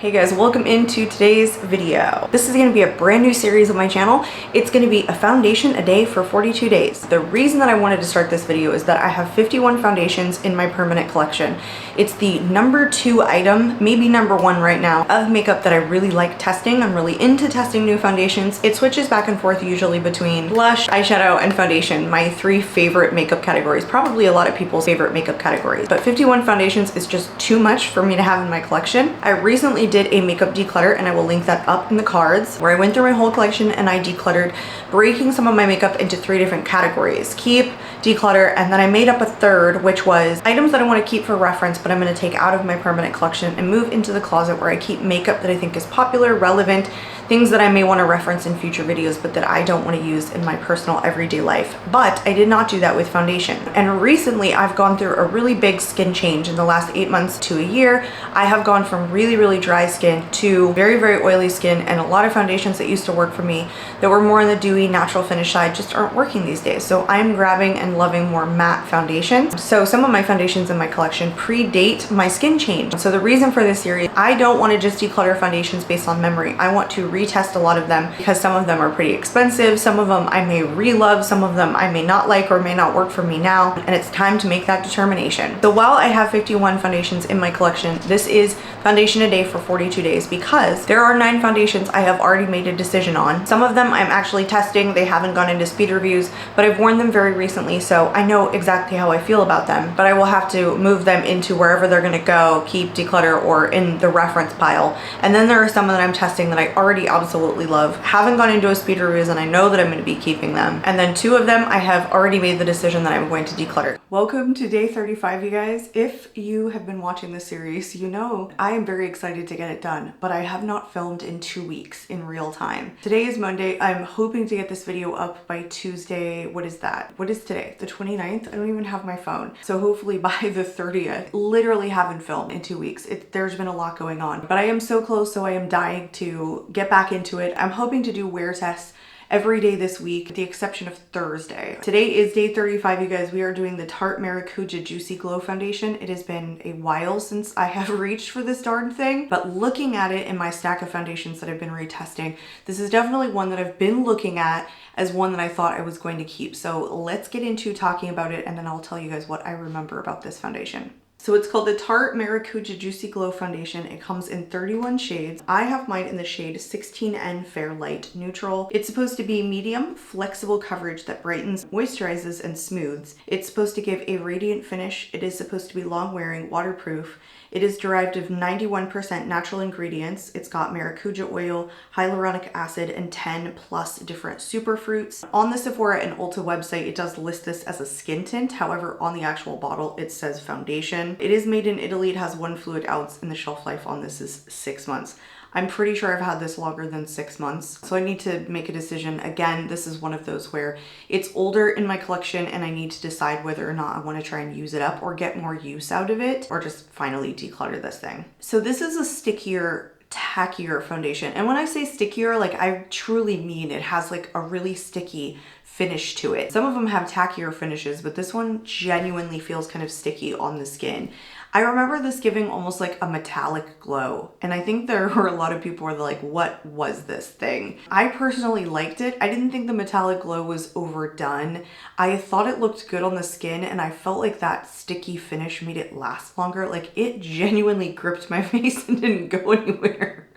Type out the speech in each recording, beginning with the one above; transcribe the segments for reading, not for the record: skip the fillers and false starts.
Hey guys, welcome into today's video. This is going to be a brand new series on my channel. It's going to be a foundation a day for 42 days. The reason that I wanted to start this video is that I have 51 foundations in my permanent collection. It's the number 2 item, maybe number 1 right now, of makeup that I really like testing. I'm really into testing new foundations. It switches back and forth usually between blush, eyeshadow, and foundation, my 3 favorite makeup categories, probably a lot of people's favorite makeup categories. But 51 foundations is just too much for me to have in my collection. I recently did a makeup declutter, and I will link that up in the cards, where I went through my whole collection and I decluttered, breaking some of my makeup into 3 different categories: keep, declutter, and then I made up a third, which was items that I want to keep for reference, but I'm going to take out of my permanent collection and move into the closet where I keep makeup that I think is popular, relevant, things that I may want to reference in future videos, but that I don't want to use in my personal everyday life. But I did not do that with foundation. And recently I've gone through a really big skin change. In the last 8 months to a year, I have gone from really, really dry skin to very, very oily skin, and a lot of foundations that used to work for me that were more on the dewy, natural finish side just aren't working these days. So I'm grabbing and loving more matte foundations. So some of my foundations in my collection predate my skin change. So the reason for this series, I don't want to just declutter foundations based on memory. I want to retest a lot of them because some of them are pretty expensive. Some of them I may re-love, some of them I may not like or may not work for me now, and it's time to make that determination. So while I have 51 foundations in my collection, this is foundation a day for 42 days because there are 9 foundations I have already made a decision on. Some of them I'm actually testing. They haven't gone into speed reviews, but I've worn them very recently, so I know exactly how I feel about them, but I will have to move them into wherever they're going to go, keep, declutter, or in the reference pile. And then there are some that I'm testing that I already absolutely love, haven't gone into a speed reviews, and I know that I'm going to be keeping them. And then 2 of them I have already made the decision that I'm going to declutter. Welcome to day 35, you guys. If you have been watching this series, you know I am very excited to get it done, but I have not filmed in 2 weeks in real time. Today is Monday. I'm hoping to get this video up by Tuesday. What is that? What is today? The 29th? I don't even have my phone. So hopefully by the 30th. Literally haven't filmed in 2 weeks. There's been a lot going on, but I am so close, so I am dying to get back into it. I'm hoping to do wear tests every day this week, with the exception of Thursday. Today is day 35, you guys. We are doing the Tarte Maracuja Juicy Glow Foundation. It has been a while since I have reached for this darn thing, but looking at it in my stack of foundations that I've been retesting, this is definitely one that I've been looking at as one that I thought I was going to keep. So let's get into talking about it, and then I'll tell you guys what I remember about this foundation. So it's called the Tarte Maracuja Juicy Glow Foundation. It comes in 31 shades. I have mine in the shade 16N Fair Light Neutral. It's supposed to be medium, flexible coverage that brightens, moisturizes, and smooths. It's supposed to give a radiant finish. It is supposed to be long wearing, waterproof. It is derived of 91% natural ingredients. It's got maracuja oil, hyaluronic acid, and 10 plus different superfruits. On the Sephora and Ulta website, it does list this as a skin tint. However, on the actual bottle, it says foundation. It is made in Italy. It has 1 fluid ounce, and the shelf life on this is 6 months. I'm pretty sure I've had this longer than 6 months, so I need to make a decision. Again, this is one of those where it's older in my collection and I need to decide whether or not I want to try and use it up or get more use out of it, or just finally declutter this thing. So this is a stickier, tackier foundation. And when I say stickier, like I truly mean it has like a really sticky finish to it. Some of them have tackier finishes, but this one genuinely feels kind of sticky on the skin. I remember this giving almost like a metallic glow, and I think there were a lot of people who were like, what was this thing? I personally liked it. I didn't think the metallic glow was overdone. I thought it looked good on the skin, and I felt like that sticky finish made it last longer. Like it genuinely gripped my face and didn't go anywhere.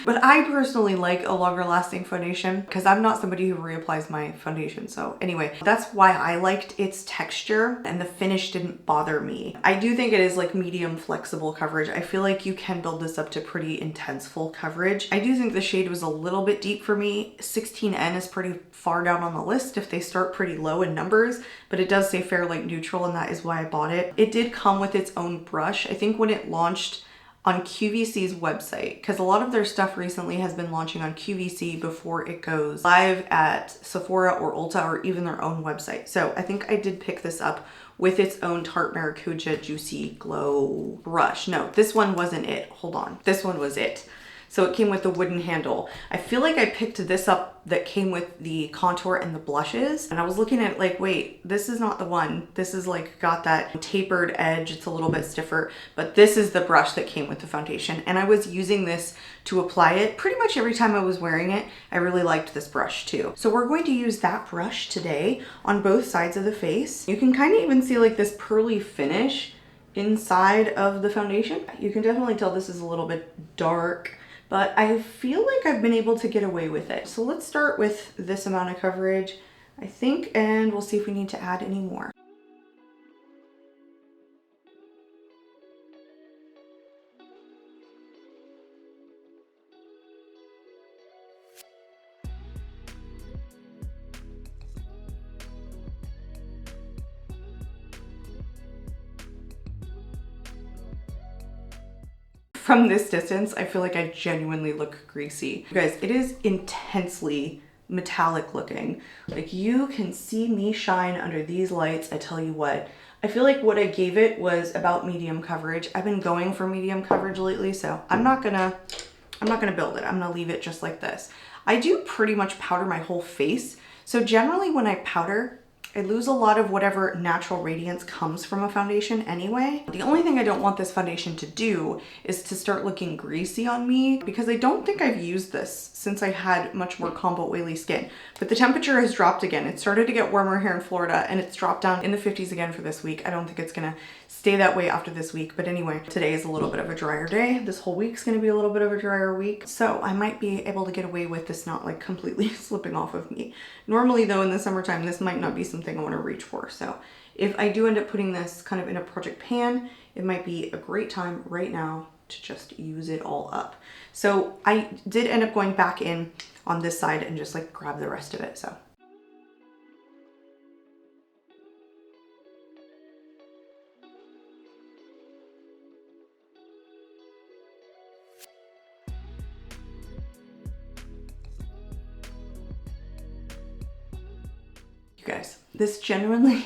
But I personally like a longer lasting foundation because I'm not somebody who reapplies my foundation. So anyway, that's why I liked its texture, and the finish didn't bother me. I do think it is like medium flexible coverage. I feel like you can build this up to pretty intense full coverage. I do think the shade was a little bit deep for me. 16N is pretty far down on the list if they start pretty low in numbers, but it does say Fair Light Neutral, and that is why I bought it. It did come with its own brush. I think when it launched on QVC's website, because a lot of their stuff recently has been launching on QVC before it goes live at Sephora or Ulta or even their own website. So I think I did pick this up with its own Tarte Maracuja Juicy Glow brush. No, this one wasn't it. Hold on. This one was it. So it came with the wooden handle. I feel like I picked this up that came with the contour and the blushes. And I was looking at it like, wait, this is not the one. This is like got that tapered edge. It's a little bit stiffer, but this is the brush that came with the foundation. And I was using this to apply it pretty much every time I was wearing it. I really liked this brush too. So we're going to use that brush today on both sides of the face. You can kind of even see like this pearly finish inside of the foundation. You can definitely tell this is a little bit dark, but I feel like I've been able to get away with it. So let's start with this amount of coverage, I think, and we'll see if we need to add any more. From this distance, I feel like I genuinely look greasy. You guys, it is intensely metallic looking. Like you can see me shine under these lights. I tell you what, I feel like what I gave it was about medium coverage. I've been going for medium coverage lately, so I'm not gonna build it. I'm gonna leave it just like this. I do pretty much powder my whole face. So generally when I powder, I lose a lot of whatever natural radiance comes from a foundation anyway. The only thing I don't want this foundation to do is to start looking greasy on me, because I don't think I've used this since I had much more combo oily skin. But the temperature has dropped again. It started to get warmer here in Florida and it's dropped down in the 50s again for this week. I don't think it's gonna stay that way after this week. But anyway, today is a little bit of a drier day. This whole week's gonna be a little bit of a drier week. So I might be able to get away with this not like completely slipping off of me. Normally though, in the summertime, this might not be something I wanna reach for. So if I do end up putting this kind of in a project pan, it might be a great time right now to just use it all up. So I did end up going back in on this side and just like grab the rest of it, so. You guys, this genuinely,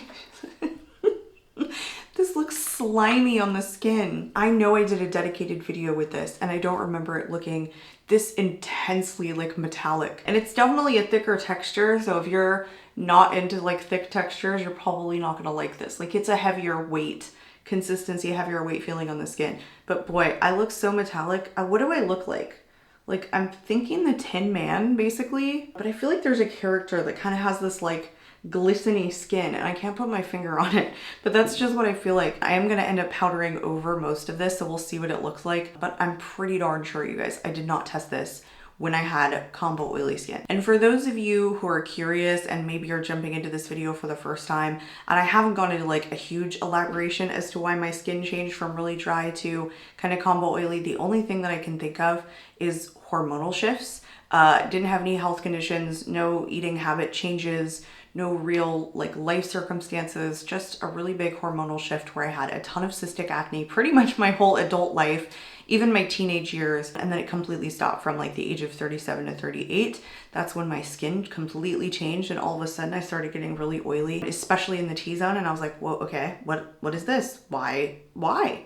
this looks slimy on the skin. I know I did a dedicated video with this and I don't remember it looking this intensely like metallic. And it's definitely a thicker texture. So if you're not into like thick textures, you're probably not gonna like this. Like it's a heavier weight consistency, heavier weight feeling on the skin. But boy, I look so metallic. What do I look like? Like I'm thinking the Tin Man basically, but I feel like there's a character that kind of has this like glistening skin and I can't put my finger on it, but that's just what I feel like. I am gonna end up powdering over most of this, so we'll see what it looks like, but I'm pretty darn sure, you guys, I did not test this when I had combo oily skin. And for those of you who are curious and maybe you're jumping into this video for the first time, and I haven't gone into like a huge elaboration as to why my skin changed from really dry to kind of combo oily, the only thing that I can think of is hormonal shifts. Didn't have any health conditions, no eating habit changes, no real like life circumstances, just a really big hormonal shift where I had a ton of cystic acne pretty much my whole adult life, even my teenage years, and then it completely stopped from like the age of 37 to 38. That's when my skin completely changed and all of a sudden I started getting really oily, especially in the T-zone, and I was like, whoa, okay, what is this? Why?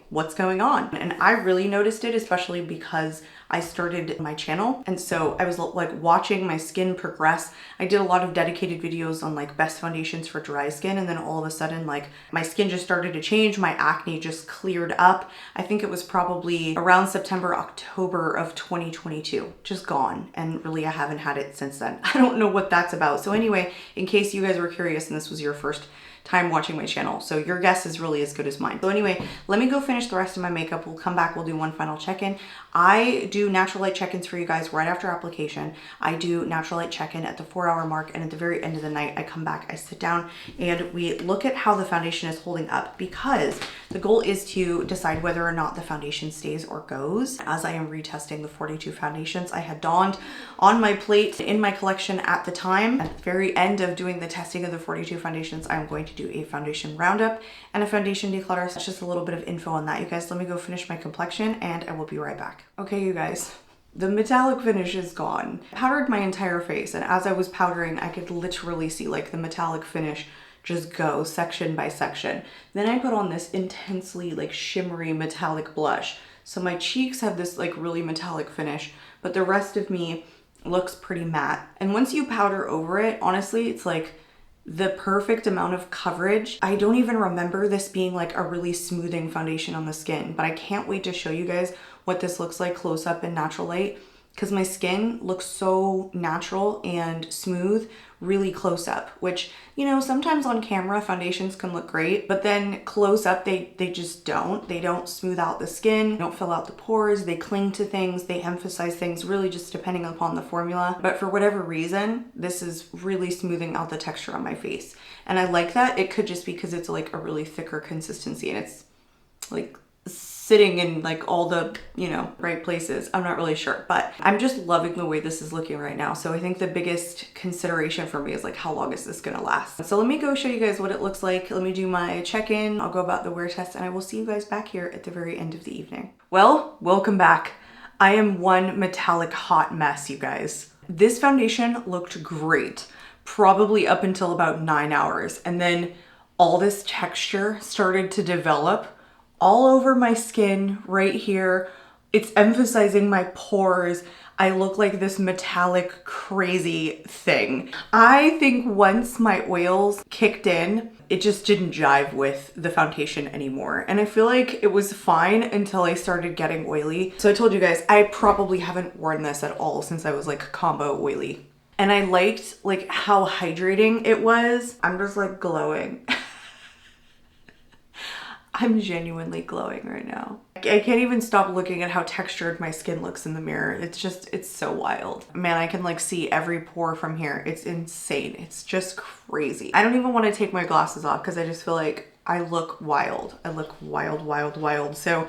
What's going on? And I really noticed it, especially because I started my channel. And so I was like watching my skin progress. I did a lot of dedicated videos on like best foundations for dry skin. And then all of a sudden, like my skin just started to change. My acne just cleared up. I think it was probably around September, October of 2022, just gone. And really, I haven't had it since then. I don't know what that's about. So anyway, in case you guys were curious and this was your first time watching my channel, so your guess is really as good as mine. So anyway, let me go finish the rest of my makeup. We'll come back, we'll do one final check-in. I do natural light check-ins for you guys right after application. I do natural light check-in at the 4-hour mark, and at the very end of the night I come back, I sit down and we look at how the foundation is holding up, because the goal is to decide whether or not the foundation stays or goes. As I am retesting the 42 foundations I had donned on my plate in my collection at the time, at the very end of doing the testing of the 42 foundations, I'm going to do a foundation roundup and a foundation declutter. So that's just a little bit of info on that, you guys. Let me go finish my complexion and I will be right back. Okay, you guys, the metallic finish is gone. I powdered my entire face, and as I was powdering, I could literally see like the metallic finish just go section by section. Then I put on this intensely like shimmery metallic blush. So my cheeks have this like really metallic finish, but the rest of me looks pretty matte. And once you powder over it, honestly, it's like the perfect amount of coverage. I don't even remember this being like a really smoothing foundation on the skin, but I can't wait to show you guys what this looks like close up in natural light, because my skin looks so natural and smooth really close up, which, you know, sometimes on camera foundations can look great, but then close up they just don't. They don't smooth out the skin, they don't fill out the pores, they cling to things, they emphasize things, really just depending upon the formula. But for whatever reason, this is really smoothing out the texture on my face. And I like that. It could just be because it's like a really thicker consistency and it's like sitting in like all the, you know, right places. I'm not really sure, but I'm just loving the way this is looking right now. So I think the biggest consideration for me is like, how long is this gonna last? So let me go show you guys what it looks like. Let me do my check-in. I'll go about the wear test and I will see you guys back here at the very end of the evening. Well, welcome back. I am one metallic hot mess, you guys. This foundation looked great, probably up until about 9 hours. And then all this texture started to develop all over my skin right here. It's emphasizing my pores. I look like this metallic crazy thing. I think once my oils kicked in, it just didn't jive with the foundation anymore. And I feel like it was fine until I started getting oily. So I told you guys, I probably haven't worn this at all since I was like combo oily. And I liked like how hydrating it was. I'm just like glowing. I'm genuinely glowing right now. I can't even stop looking at how textured my skin looks in the mirror. It's just, it's so wild. Man, I can like see every pore from here. It's insane. It's just crazy. I don't even want to take my glasses off because I just feel like I look wild. I look wild, wild, wild. So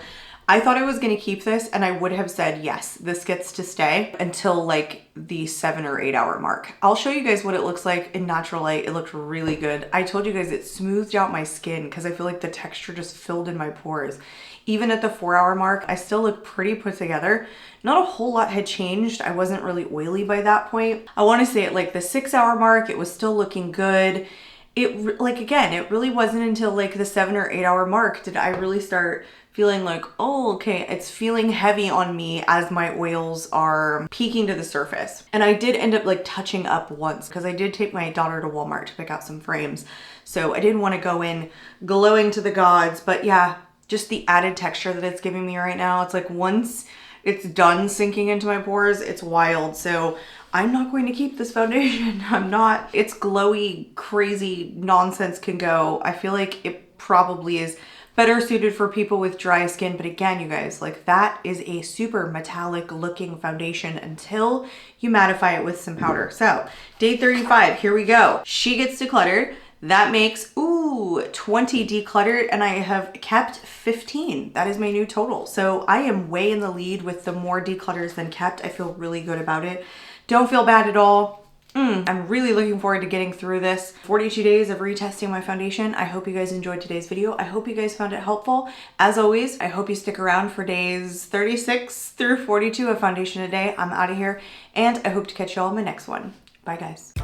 I thought I was gonna keep this and I would have said, yes, this gets to stay until like the 7 or 8 hour mark. I'll show you guys what it looks like in natural light. It looked really good. I told you guys it smoothed out my skin because I feel like the texture just filled in my pores. Even at the 4 hour mark, I still look pretty put together. Not a whole lot had changed. I wasn't really oily by that point. I wanna say at like the 6 hour mark, it was still looking good. It like, again, it really wasn't until like the 7 or 8 hour mark did I really start feeling like, oh, okay, it's feeling heavy on me as my oils are peeking to the surface. And I did end up like touching up once because I did take my daughter to Walmart to pick out some frames. So I didn't want to go in glowing to the gods, but yeah, just the added texture that it's giving me right now. It's like once it's done sinking into my pores, it's wild. So I'm not going to keep this foundation. I'm not. It's glowy, crazy nonsense can go. I feel like it probably is better suited for people with dry skin. But again, you guys, like that is a super metallic looking foundation until you mattify it with some powder. So day 35, here we go. She gets decluttered. That makes, ooh, 20 decluttered, and I have kept 15. That is my new total. So I am way in the lead with the more declutters than kept. I feel really good about it. Don't feel bad at all. I'm really looking forward to getting through this 42 days of retesting my foundation. I hope you guys enjoyed today's video. I hope you guys found it helpful. As always, I hope you stick around for days 36 through 42 of foundation a day. I'm out of here, and I hope to catch you all in my next one. Bye, guys.